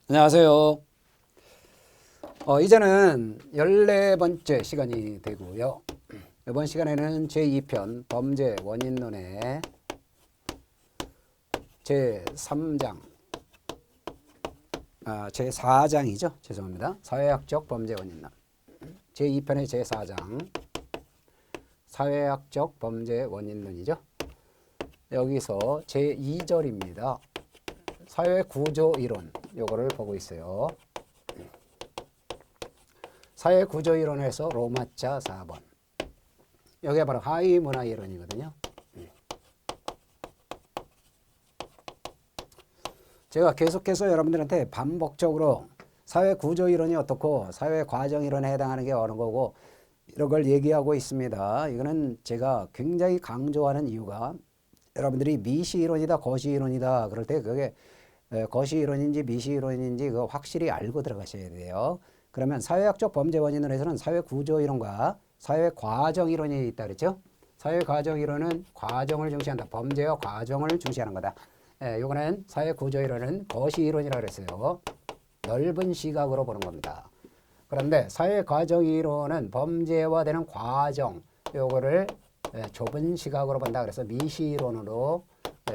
안녕하세요. 이제는 14번째 시간이 되고요. 이번 시간에는 제2편 범죄 원인론의 제3장, 제4장이죠. 죄송합니다. 사회학적 범죄 원인론. 제2편의 제4장, 사회학적 범죄 원인론이죠. 여기서 제2절입니다. 사회구조 이론, 요거를 보고 있어요. 사회구조 이론에서 로마자 4번. 여기가 바로 하위문화 이론이거든요. 제가 계속해서 여러분들한테 반복적으로 사회구조 이론이 어떻고 사회과정 이론에 해당하는 게 어느 거고 이런 걸 얘기하고 있습니다. 이거는 제가 굉장히 강조하는 이유가 여러분들이 미시 이론이다, 거시 이론이다 그럴 때 그게 거시 이론인지 미시 이론인지 그거 확실히 알고 들어가셔야 돼요. 그러면 사회학적 범죄 원인론에서는 사회구조 이론과 사회과정 이론이 있다 그랬죠. 사회과정 이론은 과정을 중시한다. 범죄와 과정을 중시하는 거다. 요거는 사회구조 이론은 거시 이론이라고 그랬어요. 넓은 시각으로 보는 겁니다. 그런데 사회과정 이론은 범죄화 되는 과정, 요거를 좁은 시각으로 본다. 그래서 미시 이론으로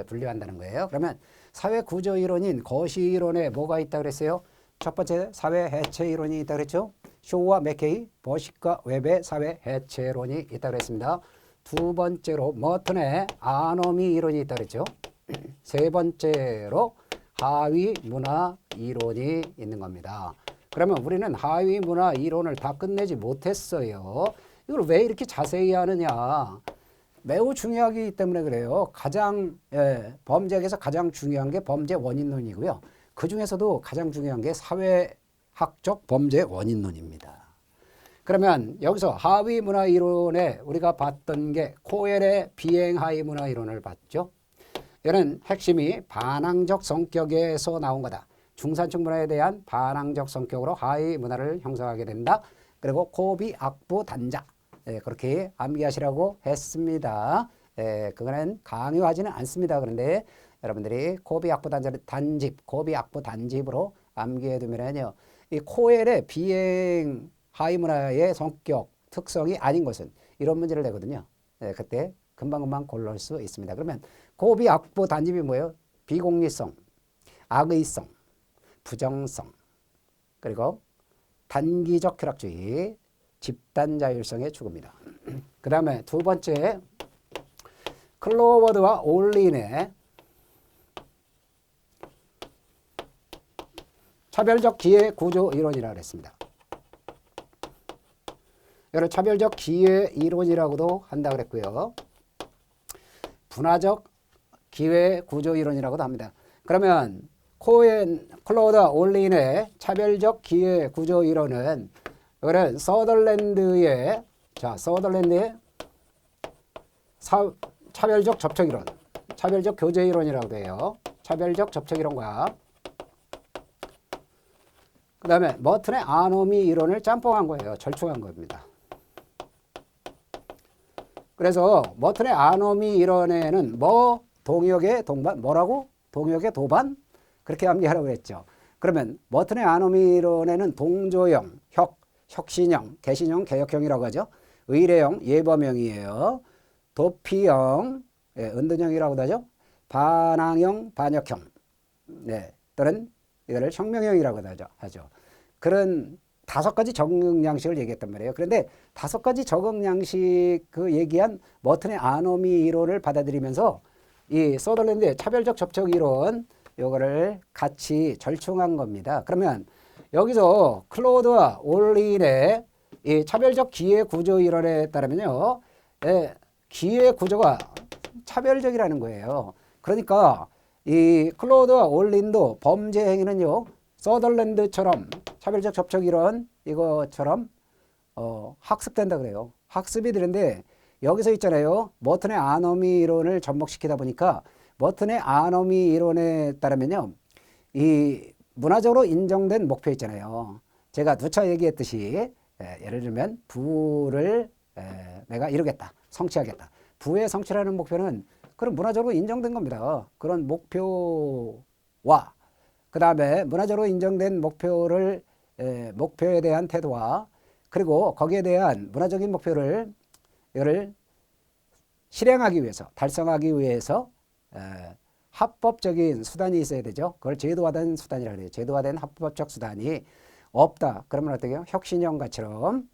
분류한다는 거예요. 그러면 사회구조 이론인 거시 이론에 뭐가 있다 그랬어요? 첫 번째 사회 해체 이론이 있다 그랬죠. 쇼와 맥케이, 버식과 웹의 사회 해체론이 있다 그랬습니다. 두 번째로 머튼의 아노미 이론이 있다 그랬죠. 세 번째로 하위 문화 이론이 있는 겁니다. 그러면 우리는 하위 문화 이론을 다 끝내지 못했어요. 이걸 왜 이렇게 자세히 하느냐? 매우 중요하기 때문에 그래요. 범죄학에서 가장 중요한 게 범죄 원인론이고요. 그 중에서도 가장 중요한 게 사회학적 범죄 원인론입니다. 그러면 여기서 하위 문화 이론에 우리가 봤던 게 코엘의 비행 하위 문화 이론을 봤죠. 이는 핵심이 반항적 성격에서 나온 거다. 중산층 문화에 대한 반항적 성격으로 하위 문화를 형성하게 된다. 그리고 코비 악부 단자. 그렇게 암기하시라고 했습니다. 그거는 강요하지는 않습니다. 그런데 여러분들이 코비 악부 단집, 코비 악부 단집으로 암기해 두면요. 이 코엘의 비행 하위 문화의 성격, 특성이 아닌 것은 이런 문제를 내거든요. 그때 금방금방 고를 수 있습니다. 그러면 코비 악부 단집이 뭐예요? 비공리성, 악의성, 부정성, 그리고 단기적 쾌락주의, 집단 자율성의 추구입니다. 그 다음에 두 번째, 클로워드와 올린의 차별적 기회 구조 이론이라고 했습니다. 이걸 차별적 기회 이론이라고도 한다 그랬고요. 분화적 기회 구조 이론이라고도 합니다. 그러면 클로워드와 올린의 차별적 기회 구조 이론은 이거는 서덜랜드의 차별적 접촉 이론, 차별적 교제 이론이라고 해요. 차별적 접촉 이론과 그 다음에 머튼의 아노미 이론을 짬뽕한 거예요. 절충한 겁니다. 그래서 머튼의 아노미 이론에는 동역의 동반, 뭐라고? 동역의 도반? 그렇게 암기하라고 했죠. 그러면 머튼의 아노미 이론에는 동조형, 혁신형, 개신형, 개혁형이라고 하죠. 의례형, 예범형이에요. 도피형, 은둔형이라고도 하죠. 반항형, 반역형, 또는 이거를 혁명형이라고도 하죠. 그런 5가지 적응 양식을 얘기했단 말이에요. 그런데 5가지 적응 양식 그 얘기한 머튼의 아노미 이론을 받아들이면서 이 서덜랜드의 차별적 접촉 이론 요거를 같이 절충한 겁니다. 그러면 여기서 클로드와 올린의 이 차별적 기회 구조 이론에 따르면요, 기회 구조가 차별적이라는 거예요. 그러니까 이 클로드와 올린도 범죄 행위는요, 서덜랜드처럼 차별적 접촉 이론 이것처럼 학습된다 그래요. 학습이 되는데 여기서 있잖아요. 머튼의 아노미 이론을 접목시키다 보니까 머튼의 아노미 이론에 따르면요, 이 문화적으로 인정된 목표 있잖아요. 제가 누차 얘기했듯이 예를 들면 부를 내가 이루겠다, 성취하겠다. 부의 성취라는 목표는 그런 문화적으로 인정된 겁니다. 그런 목표와 그 그 다음에 문화적으로 인정된 목표에 대한 태도와 그리고 거기에 대한 문화적인 목표를 이거를 실행하기 위해서 달성하기 위해서 합법적인 수단이 있어야 되죠. 그걸 제도화된 수단이라고 해요. 제도화된 합법적 수단이 없다. 그러면 어떻게 해요? 혁신형 가치럼